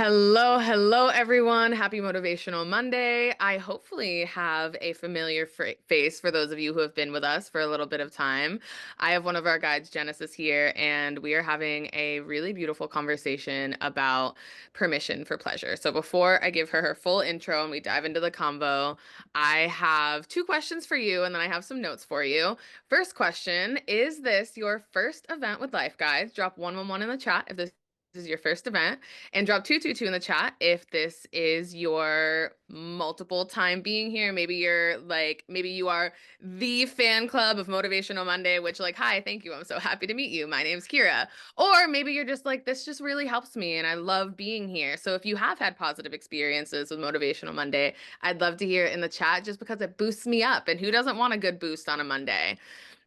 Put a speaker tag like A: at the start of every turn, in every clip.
A: Hello, everyone. Happy Motivational Monday. I hopefully have a familiar face for those of you who have been with us for a little bit of time. I have one of our guides, Genesis, here, and we are having a really beautiful conversation about permission for pleasure. So before I give her her full intro and we dive into the convo, I have two questions for you, and then I have some notes for you. First question, is this your first event with Life Guides? Drop 111 in the chat if this is your first event. And drop 222 in the chat if this is your multiple time being here. Maybe you are the fan club of Motivational Monday, which like, hi, thank you. I'm so happy to meet you. My name's Kira. Or maybe you're just like, this just really helps me and I love being here. So if you have had positive experiences with Motivational Monday, I'd love to hear it in the chat just because it boosts me up. And who doesn't want a good boost on a Monday?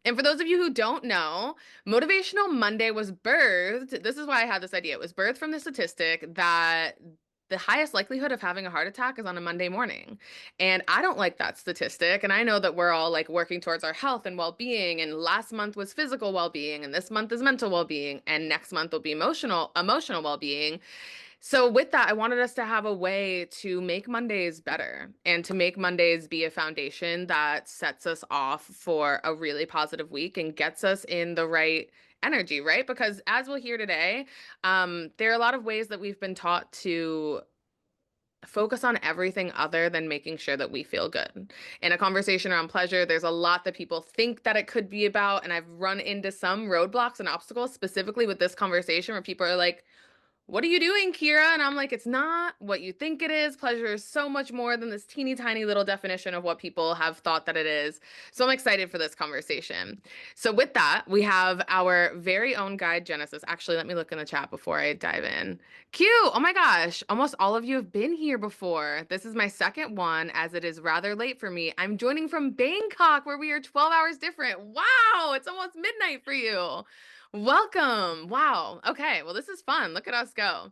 A: And for those of you who don't know, Motivational Monday was birthed. This is why I had this idea. It was birthed from the statistic that the highest likelihood of having a heart attack is on a Monday morning. And I don't like that statistic. And I know that we're all like working towards our health and well-being. And last month was physical well-being, and this month is mental well-being, and next month will be emotional well-being. So with that, I wanted us to have a way to make Mondays better and to make Mondays be a foundation that sets us off for a really positive week and gets us in the right energy, right? Because as we'll hear today, there are a lot of ways that we've been taught to focus on everything other than making sure that we feel good. In a conversation around pleasure, there's a lot that people think that it could be about, and I've run into some roadblocks and obstacles specifically with this conversation where people are like, what are you doing, Kira? And I'm like, it's not what you think it is. Pleasure is so much more than this teeny tiny little definition of what people have thought that it is. So I'm excited for this conversation. So with that, we have our very own guide, Genesis. Actually, let me look in the chat before I dive in. Cute. Oh my gosh. Almost all of you have been here before. This is my second one, as it is rather late for me. I'm joining from Bangkok, where we are 12 hours different. Wow. It's almost midnight for you. Welcome. Wow. Okay. Well, this is fun. Look at us go.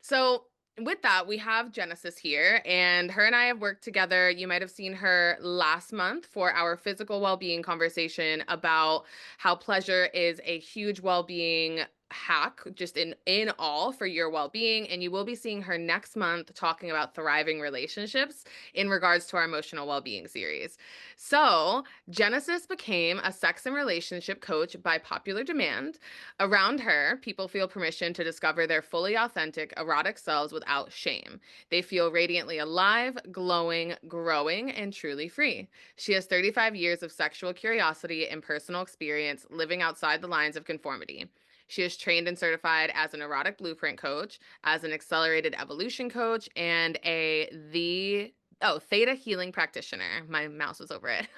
A: So, with that, we have Genesis here, and her and I have worked together. You might have seen her last month for our physical well-being conversation about how pleasure is a huge well-being hack just in all for your well-being, and you will be seeing her next month talking about thriving relationships in regards to our emotional well-being series. So Genesis became a sex and relationship coach by popular demand. Around her, people feel permission to discover their fully authentic erotic selves without shame. They feel radiantly alive, glowing, growing, and truly free. She has 35 years of sexual curiosity and personal experience living outside the lines of conformity. She is trained and certified as an erotic blueprint coach, as an accelerated evolution coach, and theta healing practitioner. My mouse was over it.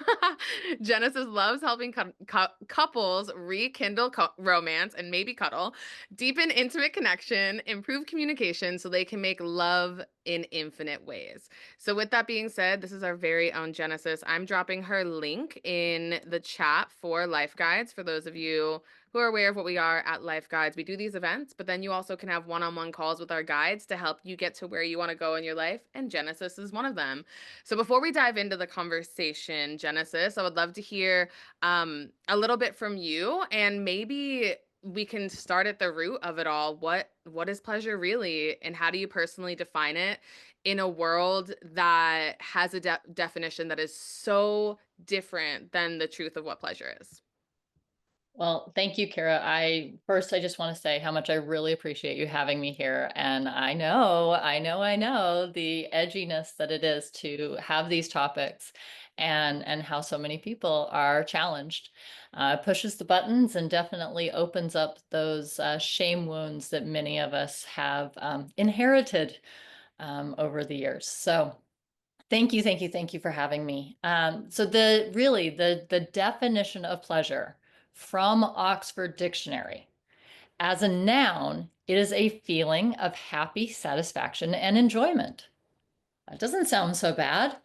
A: Genesis loves helping couples rekindle romance and maybe cuddle, deepen intimate connection, improve communication so they can make love in infinite ways. So with that being said, this is our very own Genesis. I'm dropping her link in the chat for Life Guides for those of you who are aware of what we are at Life Guides. We do these events, but then you also can have one-on-one calls with our guides to help you get to where you want to go in your life, and Genesis is one of them. So before we dive into the conversation, Genesis, I would love to hear a little bit from you, and maybe we can start at the root of it all. What is pleasure really, and how do you personally define it in a world that has a definition that is so different than the truth of what pleasure is?
B: Well, thank you, Kira. I just want to say how much I really appreciate you having me here. And I know the edginess that it is to have these topics and how so many people are challenged. Pushes the buttons and definitely opens up those shame wounds that many of us have inherited over the years. So thank you for having me. So the definition of pleasure from Oxford Dictionary, as a noun, it is a feeling of happy satisfaction and enjoyment. That doesn't sound so bad.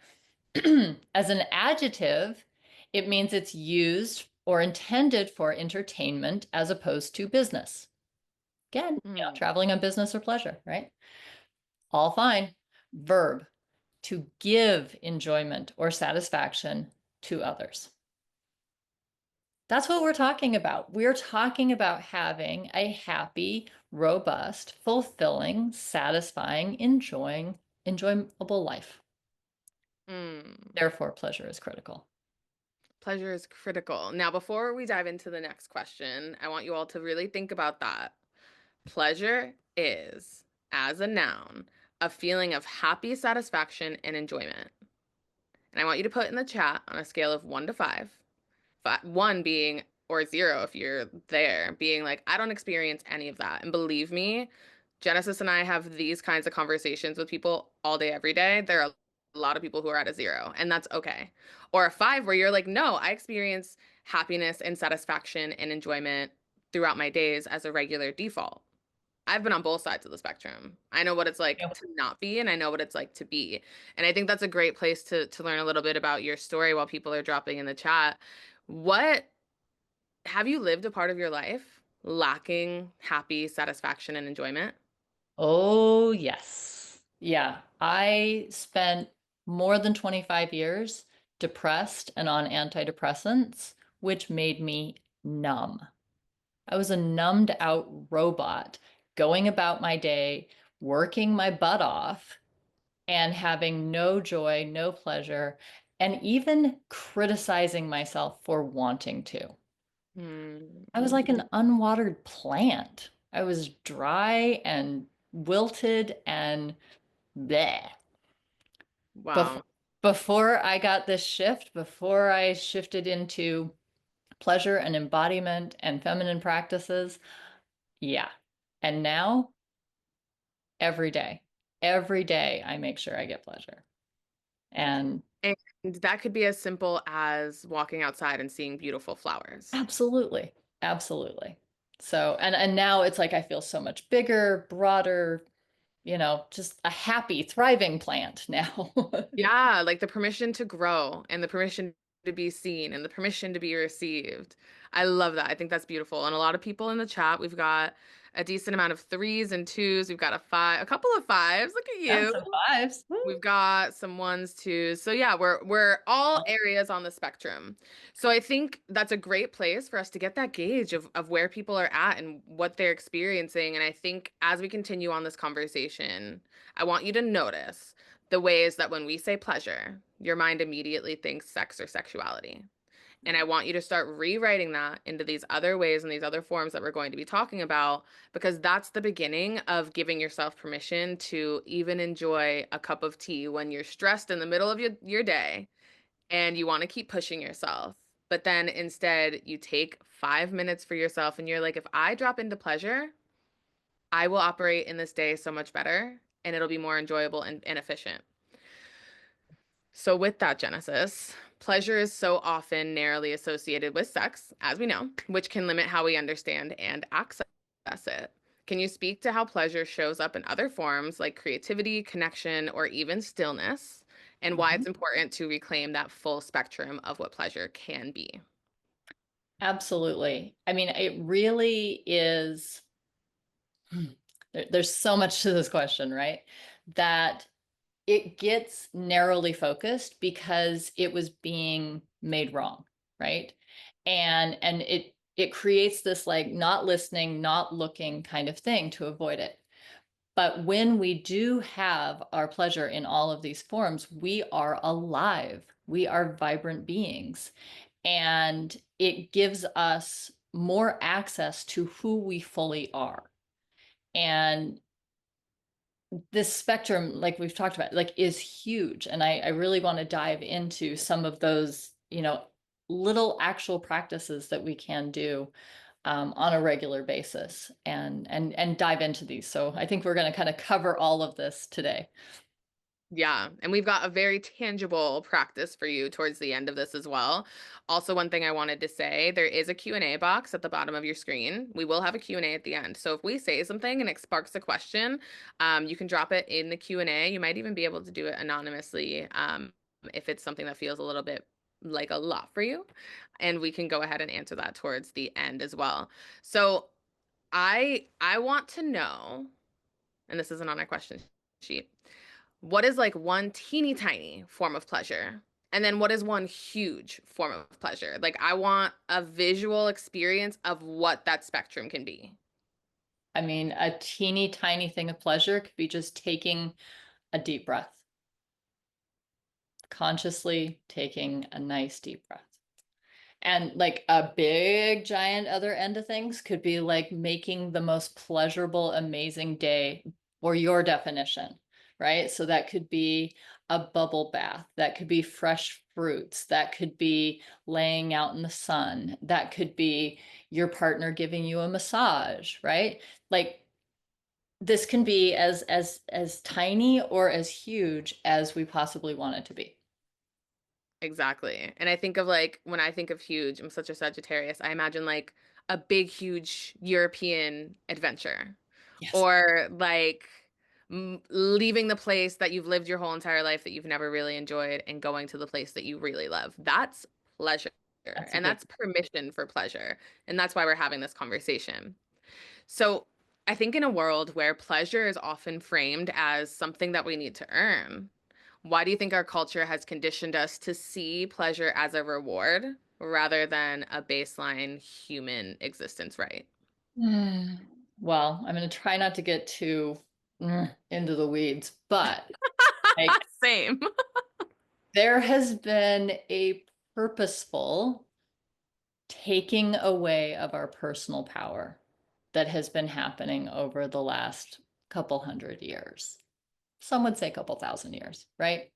B: As an adjective, it means it's used or intended for entertainment as opposed to business. Again, traveling on business or pleasure, right? All fine. Verb, to give enjoyment or satisfaction to others. That's what we're talking about. We're talking about having a happy robust, fulfilling, satisfying, enjoyable life.
A: Mm.
B: Therefore, pleasure is critical.
A: Pleasure is critical. Now, before we dive into the next question, I want you all to really think about that. Pleasure is, as a noun, a feeling of happy satisfaction and enjoyment. And I want you to put in the chat on a scale of 1 to 5, one being, or zero if you're there, being like, I don't experience any of that. And believe me, Genesis and I have these kinds of conversations with people all day, every day. There are a lot of people who are at a 0, and that's okay. Or a 5 where you're like, no, I experience happiness and satisfaction and enjoyment throughout my days as a regular default. I've been on both sides of the spectrum. I know what it's like
B: Yep.
A: to not be, and I know what it's like to be. And I think that's a great place to learn a little bit about your story while people are dropping in the chat. What have you lived a part of your life lacking happy satisfaction and enjoyment?
B: Oh, yes. Yeah. I spent more than 25 years depressed and on antidepressants, which made me numb. I was a numbed out robot going about my day, working my butt off, and having no joy, no pleasure, and even criticizing myself for wanting to.
A: Hmm.
B: I was like an unwatered plant. I was dry and wilted and bleh. Bef-
A: Wow.
B: Before I got this shift, before I shifted into pleasure and embodiment and feminine practices, yeah. And now, every day, every day, I make sure I get pleasure. And
A: And that could be as simple as walking outside and seeing beautiful flowers.
B: absolutely, absolutely. So, and now it's like I feel so much bigger, broader, just a happy, thriving plant now.
A: Yeah, like the permission to grow and the permission to be seen and the permission to be received. I love that. I think that's beautiful. And a lot of people in the chat, we've got a decent amount of 3s and 2s. We've got a couple of 5s. Look at
B: Yeah,
A: you.
B: some vibes.
A: We've got some 1s, 2s. So yeah, we're all areas on the spectrum. So I think that's a great place for us to get that gauge of where people are at and what they're experiencing. And I think as we continue on this conversation, I want you to notice the ways that when we say pleasure, your mind immediately thinks sex or sexuality. And I want you to start rewriting that into these other ways and these other forms that we're going to be talking about, because that's the beginning of giving yourself permission to even enjoy a cup of tea when you're stressed in the middle of your day and you want to keep pushing yourself. But then instead, you take 5 minutes for yourself and you're like, if I drop into pleasure, I will operate in this day so much better and it'll be more enjoyable and efficient. So, with that, Genesis, pleasure is so often narrowly associated with sex, as we know, which can limit how we understand and access it. Can you speak to how pleasure shows up in other forms like creativity, connection, or even stillness, and why
B: Mhm.
A: it's important to reclaim that full spectrum of what pleasure can be?
B: Absolutely. I mean, it really is. There's so much to this question, right? That it gets narrowly focused because it was being made wrong, right? And it creates this like not listening, not looking kind of thing to avoid it. But when we do have our pleasure in all of these forms, we are alive. We are vibrant beings. And it gives us more access to who we fully are. And this spectrum, like we've talked about, like is huge. And I really want to dive into some of those, little actual practices that we can do on a regular basis and dive into these. So I think we're going to kind of cover all of this today.
A: Yeah, and we've got a very tangible practice for you towards the end of this as well. Also, one thing I wanted to say, there is a Q&A box at the bottom of your screen. We will have a Q&A at the end. So if we say something and it sparks a question, you can drop it in the Q&A. You might even be able to do it anonymously, if it's something that feels a little bit like a lot for you. And we can go ahead and answer that towards the end as well. So I want to know, and this isn't on our question sheet, what is like one teeny tiny form of pleasure? And then what is one huge form of pleasure? Like I want a visual experience of what that spectrum can be.
B: I mean, a teeny tiny thing of pleasure could be just taking a deep breath, consciously taking a nice deep breath. And like a big giant other end of things could be like making the most pleasurable, amazing day or your definition, right? So that could be a bubble bath, that could be fresh fruits, that could be laying out in the sun, that could be your partner giving you a massage, right? Like this can be as tiny or as huge as we possibly want it to be.
A: Exactly. And I think of like when I think of huge, I'm such a Sagittarius. I imagine like a big, huge European adventure
B: Yes.
A: or like leaving the place that you've lived your whole entire life that you've never really enjoyed and going to the place that you really love. That's pleasure.
B: That's a
A: And
B: big.
A: that's permission for pleasure. And that's why we're having this conversation. So I think in a world where pleasure is often framed as something that we need to earn, why do you think our culture has conditioned us to see pleasure as a reward rather than a baseline human existence right?
B: Mm. Well, I'm going to try not to get too into the weeds, but like
A: Same.
B: there has been a purposeful taking away of our personal power that has been happening over the last couple hundred years. Some would say a couple thousand years, right?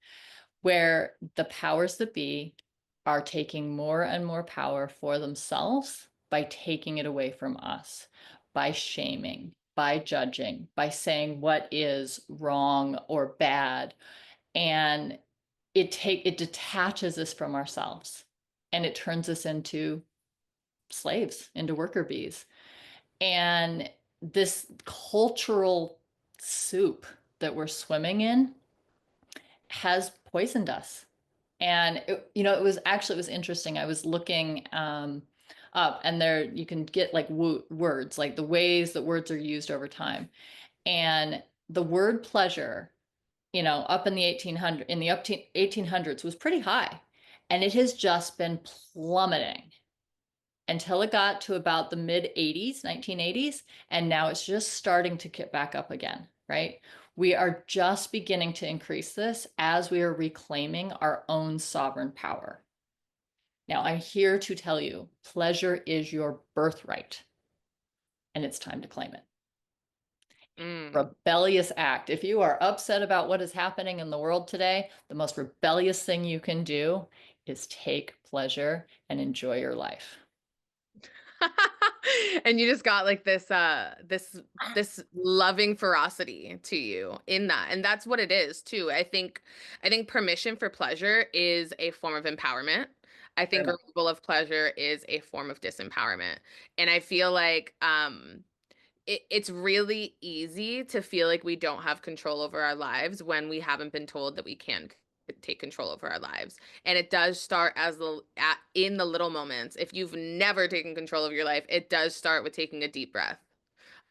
B: Where the powers that be are taking more and more power for themselves by taking it away from us, by shaming, by judging, by saying what is wrong or bad. And it detaches us from ourselves and it turns us into slaves, into worker bees. And this cultural soup that we're swimming in has poisoned us. And it was actually, it was interesting. I was looking up, and there you can get like words, like the ways that words are used over time. And the word pleasure, up in the 1800s was pretty high, and it has just been plummeting until it got to about the mid 80s, 1980s, and now it's just starting to get back up again, right? We are just beginning to increase this as we are reclaiming our own sovereign power. Now, I'm here to tell you pleasure is your birthright, and it's time to claim it.
A: Mm.
B: Rebellious act. If you are upset about what is happening in the world today, the most rebellious thing you can do is take pleasure and enjoy your life.
A: And you just got like this loving ferocity to you in that. And that's what it is too. I think permission for pleasure is a form of empowerment. I
B: Very
A: think
B: much.
A: removal of pleasure is a form of disempowerment. And I feel like it's really easy to feel like we don't have control over our lives when we haven't been told that we can take control over our lives. And it does start in the little moments. If you've never taken control of your life, it does start with taking a deep breath.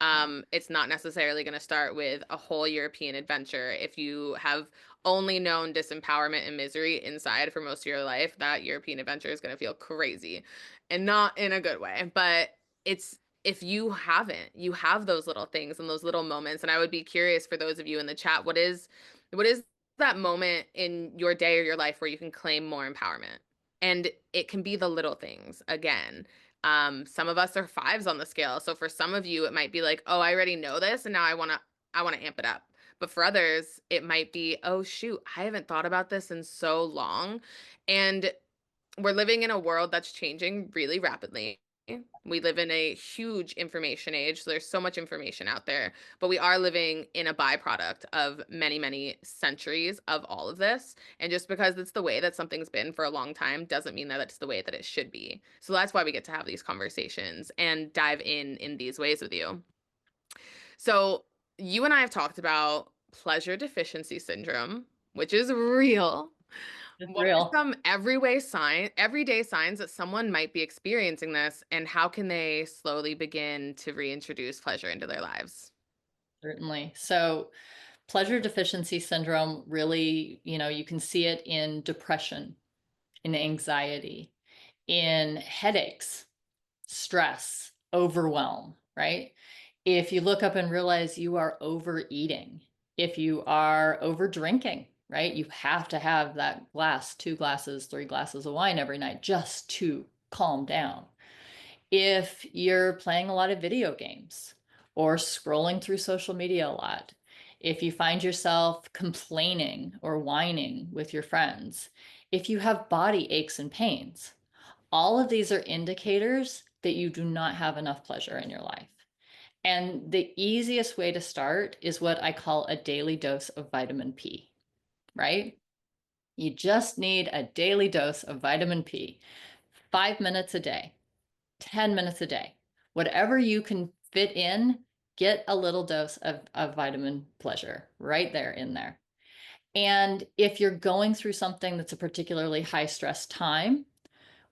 A: It's not necessarily going to start with a whole European adventure. If you have only known disempowerment and misery inside for most of your life, that European adventure is going to feel crazy and not in a good way. But it's if you haven't, you have those little things and those little moments. And I would be curious for those of you in the chat, what is that moment in your day or your life where you can claim more empowerment? And it can be the little things again. Some of us are fives on the scale. So for some of you, it might be like, oh, I already know this, and now I want to amp it up. But for others, it might be, oh shoot, I haven't thought about this in so long. And we're living in a world that's changing really rapidly. We live in a huge information age, so there's so much information out there, but we are living in a byproduct of many, many centuries of all of this. And just because it's the way that something's been for a long time doesn't mean that it's the way that it should be. So that's why we get to have these conversations and dive in these ways with you. So you and I have talked about pleasure deficiency syndrome, which is real.
B: It's
A: What are
B: real.
A: some everyday signs that someone might be experiencing this, and how can they slowly begin to reintroduce pleasure into their lives?
B: Certainly. So, pleasure deficiency syndrome really, you can see it in depression, in anxiety, in headaches, stress, overwhelm, right? If you look up and realize you are overeating, if you are over drinking, right? You have to have that glass, 2 glasses, 3 glasses of wine every night just to calm down. If you're playing a lot of video games or scrolling through social media a lot, if you find yourself complaining or whining with your friends, if you have body aches and pains, all of these are indicators that you do not have enough pleasure in your life. And the easiest way to start is what I call a daily dose of vitamin P, right? You just need a daily dose of vitamin P, 5 minutes a day, 10 minutes a day, whatever you can fit in, get a little dose of vitamin pleasure right there in there. And if you're going through something that's a particularly high stress time,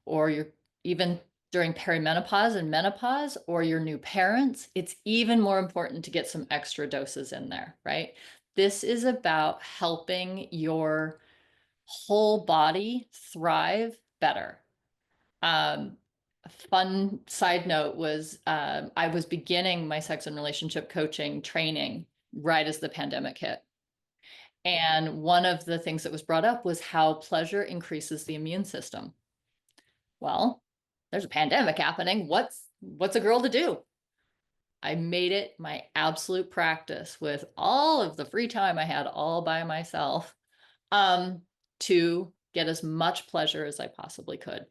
B: or you're even during perimenopause and menopause, or your new parents, it's even more important to get some extra doses in there, right? This is about helping your whole body thrive better. A fun side note was I was beginning my sex and relationship coaching training right as the pandemic hit. And one of the things that was brought up was how pleasure increases the immune system. Well, there's a pandemic happening. What's a girl to do? I made it my absolute practice with all of the free time I had all by myself um, to get as much pleasure as I possibly could.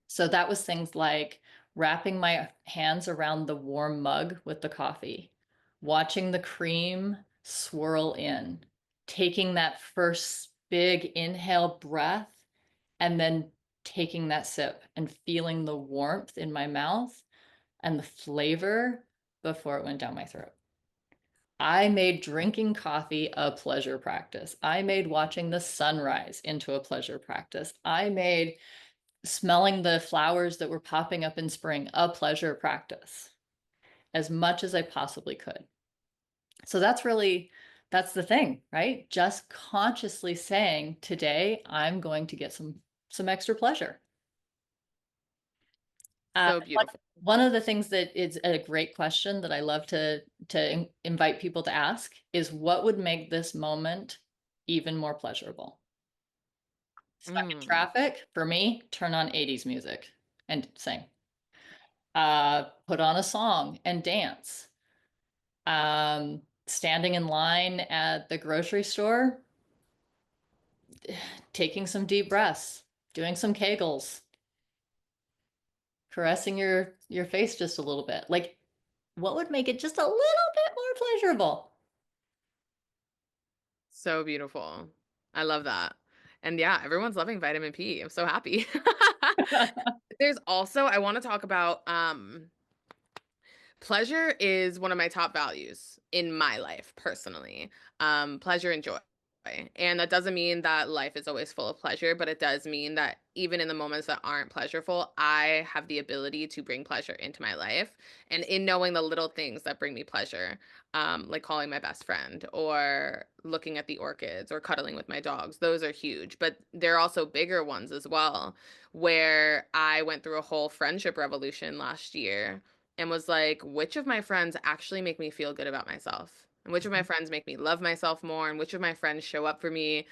B: So that was things like wrapping my hands around the warm mug with the coffee, watching the cream swirl in, taking that first big inhale breath, and then taking that sip and feeling the warmth in my mouth and the flavor before it went down my throat. I made drinking coffee a pleasure practice. I made watching the sunrise into a pleasure practice. I made smelling the flowers that were popping up in spring a pleasure practice as much as I possibly could. So that's the thing, right? Just consciously saying, today I'm going to get some extra pleasure. Uh,
A: So
B: one,
A: beautiful.
B: one of the things that is a great question that I love to invite people to ask is, what would make this moment even more pleasurable? Stuck in
A: Mm.
B: traffic, for me, turn on 80s music and sing. Put on a song and dance. Standing in line at the grocery store, taking some deep breaths, doing some Kegels, caressing your face just a little bit. Like, what would make it just a little bit more pleasurable?
A: So beautiful. I love that. And yeah, everyone's loving vitamin P. I'm so happy. There's also, I want to talk about pleasure is one of my top values in my life personally. Pleasure and joy. And that doesn't mean that life is always full of pleasure, but it does mean that even in the moments that aren't pleasureful, I have the ability to bring pleasure into my life. And in knowing the little things that bring me pleasure, like calling my best friend or looking at the orchids or cuddling with my dogs, those are huge. But there are also bigger ones as well, where I went through a whole friendship revolution last year and was like, which of my friends actually make me feel good about myself? And which of my friends make me love myself more? And which of my friends show up for me,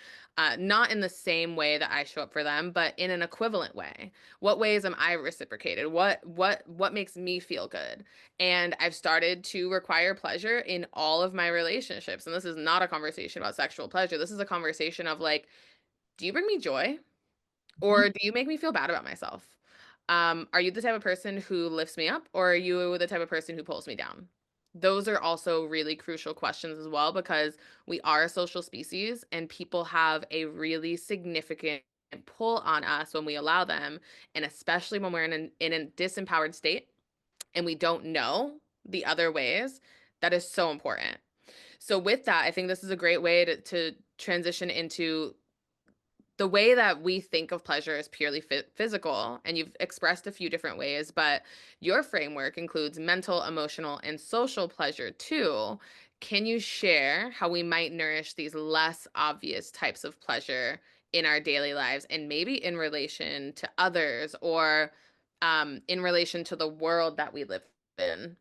A: not in the same way that I show up for them, but in an equivalent way? What ways am I reciprocated? What makes me feel good? And I've started to require pleasure in all of my relationships. And this is not a conversation about sexual pleasure. This is a conversation of like, do you bring me joy? Or do you make me feel bad about myself? Are you the type of person who lifts me up, or are you the type of person who pulls me down? Those are also really crucial questions as well, because we are a social species and people have a really significant pull on us when we allow them. And especially when we're in a disempowered state and we don't know the other ways, that is so important. So, with that, I think this is a great way to transition into the way that we think of pleasure is purely physical, and you've expressed a few different ways, but your framework includes mental, emotional, and social pleasure too. Can you share how we might nourish these less obvious types of pleasure in our daily lives and maybe in relation to others or in relation to the world that we live in?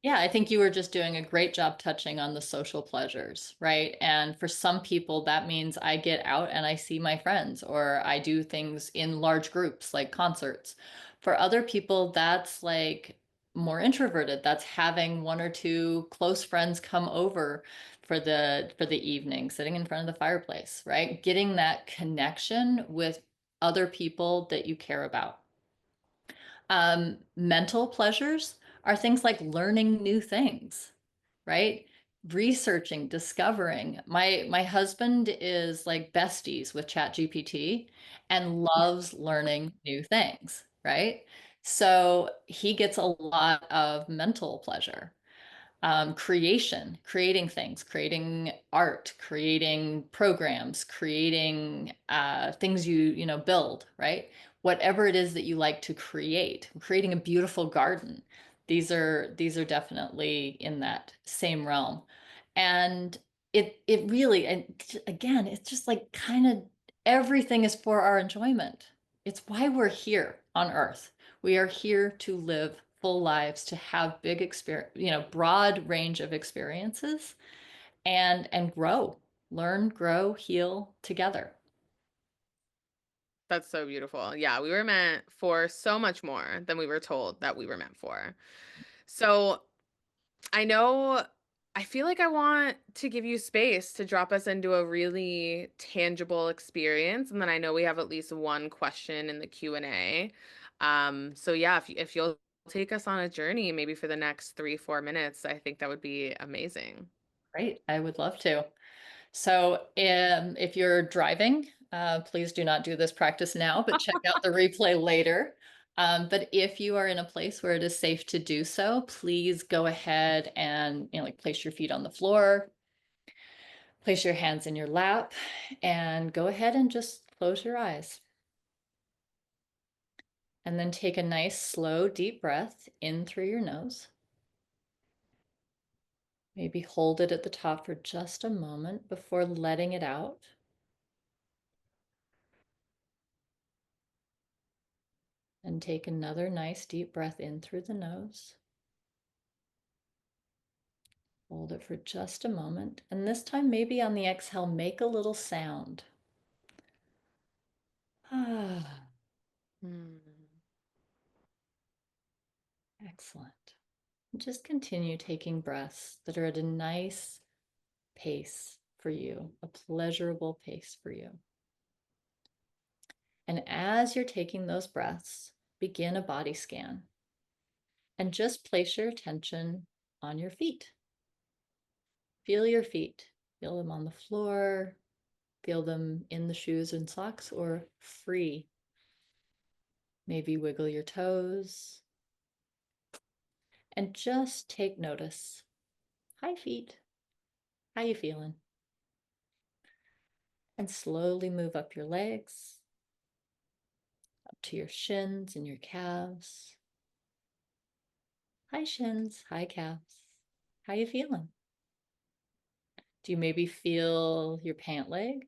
B: Yeah, I think you were just doing a great job touching on the social pleasures, right? And for some people, that means I get out and I see my friends, or I do things in large groups like concerts. For other people, that's like more introverted. That's having one or two close friends come over for the evening, sitting in front of the fireplace, right? Getting that connection with other people that you care about. Mental pleasures are things like learning new things, right? Researching, discovering. My husband is like besties with ChatGPT and loves learning new things, right? So he gets a lot of mental pleasure. Creation, creating things, creating art, creating programs, creating things you build, right? Whatever it is that you like to create, creating a beautiful garden. These are definitely in that same realm. And it really, and again, it's just like kind of everything is for our enjoyment. It's why we're here on Earth. We are here to live full lives, to have big experience, broad range of experiences and grow, learn, grow, heal together.
A: That's so beautiful. Yeah, we were meant for so much more than we were told that we were meant for. So I know I feel like I want to give you space to drop us into a really tangible experience, and then I know we have at least one question in the Q&A. So yeah, if you'll take us on a journey, maybe for the next 3, 4 minutes, I think that would be amazing.
B: Great. I would love to. So, if you're driving, please do not do this practice now, but check out the replay later. But if you are in a place where it is safe to do so, please go ahead and like place your feet on the floor, place your hands in your lap, and go ahead and just close your eyes. And then take a nice, slow, deep breath in through your nose. Maybe hold it at the top for just a moment before letting it out. And take another nice, deep breath in through the nose. Hold it for just a moment. And this time, maybe on the exhale, make a little sound. Ah,
A: Hmm.
B: excellent. Just continue taking breaths that are at a nice pace for you, a pleasurable pace for you. And as you're taking those breaths, begin a body scan and just place your attention on your feet. Feel your feet. Feel them on the floor. Feel them in the shoes and socks or free. Maybe wiggle your toes and just take notice. Hi, feet. How you feeling? And slowly move up your legs, up to your shins and your calves. Hi, shins. Hi, calves. How you feeling? Do you maybe feel your pant leg?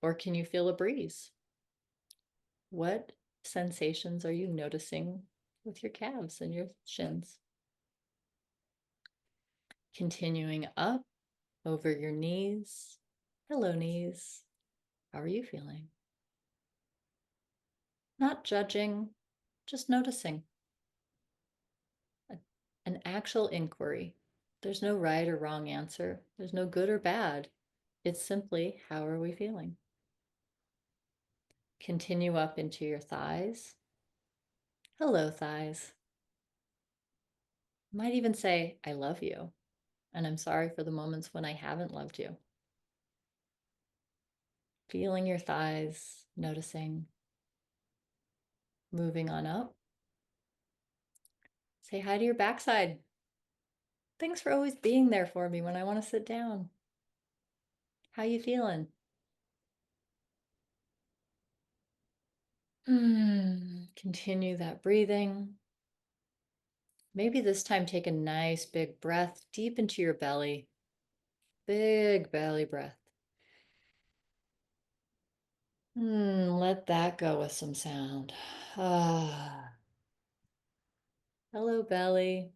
B: Or can you feel a breeze? What sensations are you noticing with your calves and your shins? Continuing up over your knees. Hello, knees. How are you feeling? Not judging, just noticing. An actual inquiry. There's no right or wrong answer. There's no good or bad. It's simply, how are we feeling? Continue up into your thighs. Hello, thighs. Might even say, I love you. And I'm sorry for the moments when I haven't loved you. Feeling your thighs, noticing, moving on up. Say hi to your backside. Thanks for always being there for me when I want to sit down. How you feeling? Continue that breathing. Maybe this time take a nice big breath deep into your belly. Big belly breath. Let that go with some sound. Ah. Hello, belly.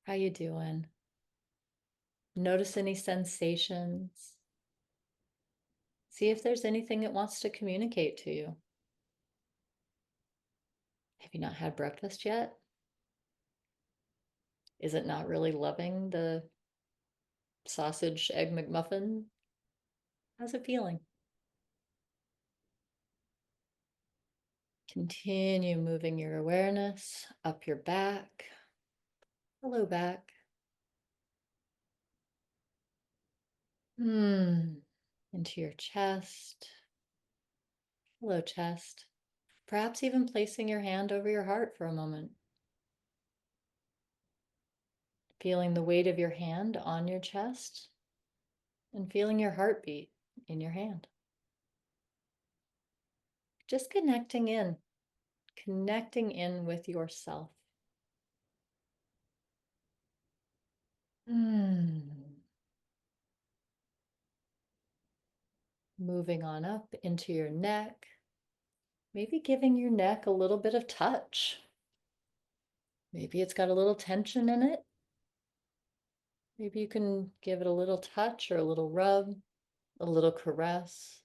B: How you doing? Notice any sensations. See if there's anything it wants to communicate to you. Have you not had breakfast yet? Is it not really loving the sausage egg McMuffin? How's it feeling? Continue moving your awareness up your back. Hello, back. Into your chest. Hello, chest. Perhaps even placing your hand over your heart for a moment. Feeling the weight of your hand on your chest and feeling your heartbeat in your hand. Just connecting in with yourself. Moving on up into your neck, maybe giving your neck a little bit of touch. Maybe it's got a little tension in it. Maybe you can give it a little touch or a little rub, a little caress.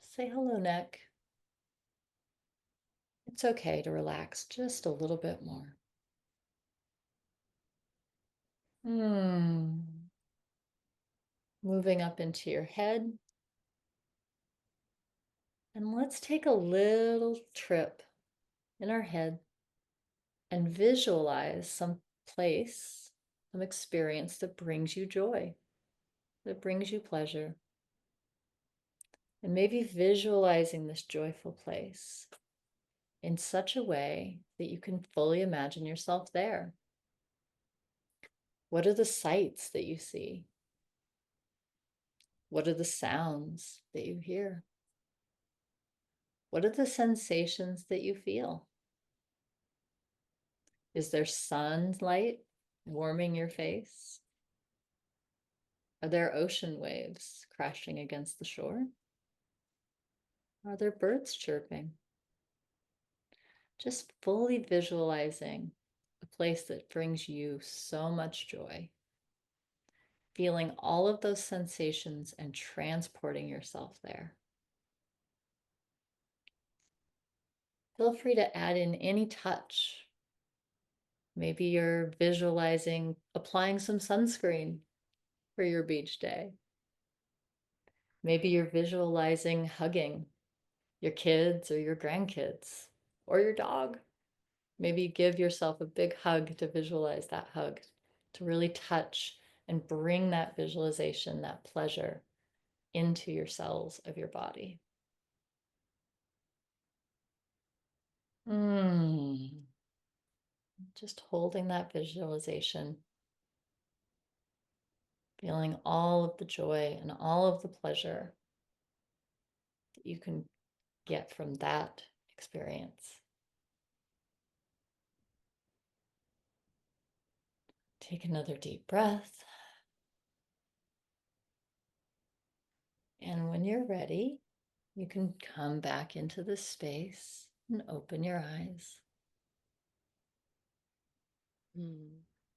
B: Say hello, neck. It's okay to relax just a little bit more. Moving up into your head. And let's take a little trip in our head and visualize some place, some experience that brings you joy, that brings you pleasure. And maybe visualizing this joyful place in such a way that you can fully imagine yourself there. What are the sights that you see? What are the sounds that you hear? What are the sensations that you feel? Is there sunlight warming your face? Are there ocean waves crashing against the shore? Are there birds chirping? Just fully visualizing a place that brings you so much joy. Feeling all of those sensations and transporting yourself there. Feel free to add in any touch. Maybe you're visualizing applying some sunscreen for your beach day. Maybe you're visualizing hugging your kids or your grandkids or your dog. Maybe give yourself a big hug to visualize that hug, to really touch and bring that visualization, that pleasure into your cells of your body. Just holding that visualization, feeling all of the joy and all of the pleasure that you can get from that experience. Take another deep breath. And when you're ready, you can come back into this space and open your eyes.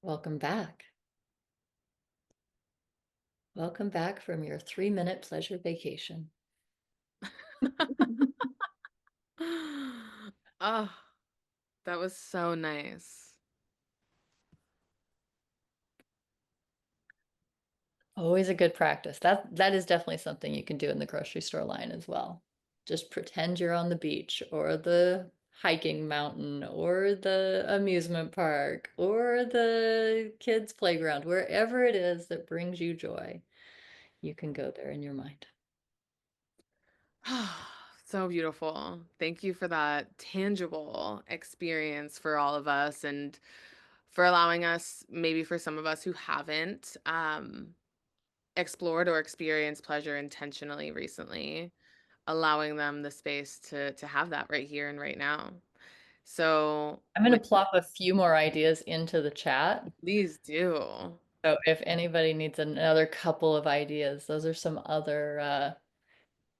B: Welcome back. Welcome back from your 3-minute pleasure vacation.
A: Oh, that was so nice.
B: Always a good practice. That is definitely something you can do in the grocery store line as well. Just pretend you're on the beach or the hiking mountain or the amusement park or the kids' playground, wherever it is that brings you joy, you can go there in your mind.
A: So beautiful. Thank you for that tangible experience for all of us and for allowing us, maybe for some of us who haven't explored or experienced pleasure intentionally recently, allowing them the space to have that right here and right now. So,
B: I'm going to plop a few more ideas into the chat.
A: please do.
B: So if anybody needs another couple of ideas, those are some other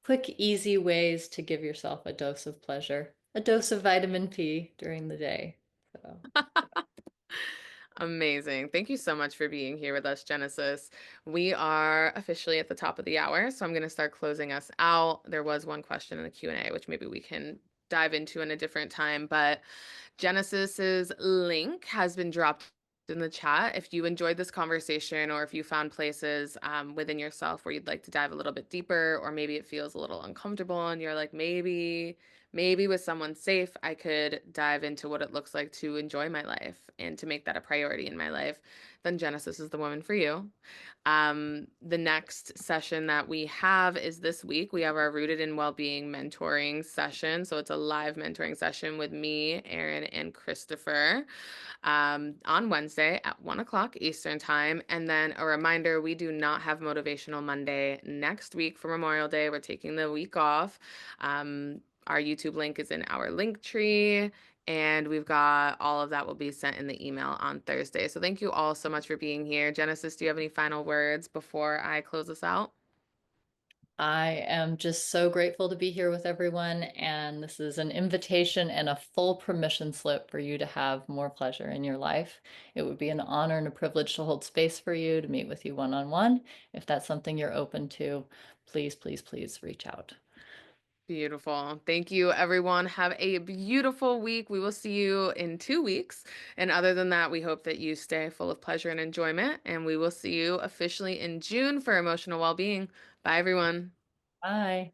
B: quick, easy ways to give yourself a dose of pleasure, a dose of vitamin P during the day. So.
A: Amazing. Thank you so much for being here with us, Genesis. We are officially at the top of the hour, so I'm going to start closing us out. There was one question in the Q&A, which maybe we can dive into in a different time, but Genesis's link has been dropped in the chat. If you enjoyed this conversation or if you found places within yourself where you'd like to dive a little bit deeper, or maybe it feels a little uncomfortable and you're like, maybe with someone safe, I could dive into what it looks like to enjoy my life and to make that a priority in my life, then Genesis is the woman for you. The next session that we have is this week. We have our Rooted in Wellbeing mentoring session. So it's a live mentoring session with me, Erin, and Christopher on Wednesday at 1 o'clock Eastern Time. And then a reminder, we do not have Motivational Monday next week for Memorial Day. We're taking the week off. Our YouTube link is in our link tree. And we've got all of that will be sent in the email on Thursday. So thank you all so much for being here. Genesis, do you have any final words before I close us out?
B: I am just so grateful to be here with everyone. And this is an invitation and a full permission slip for you to have more pleasure in your life. It would be an honor and a privilege to hold space for you, to meet with you one on one. If that's something you're open to, please, please, please reach out.
A: Beautiful. Thank you, everyone. Have a beautiful week. We will see you in 2 weeks. And other than that, we hope that you stay full of pleasure and enjoyment. And we will see you officially in June for emotional well being. Bye, everyone.
B: Bye.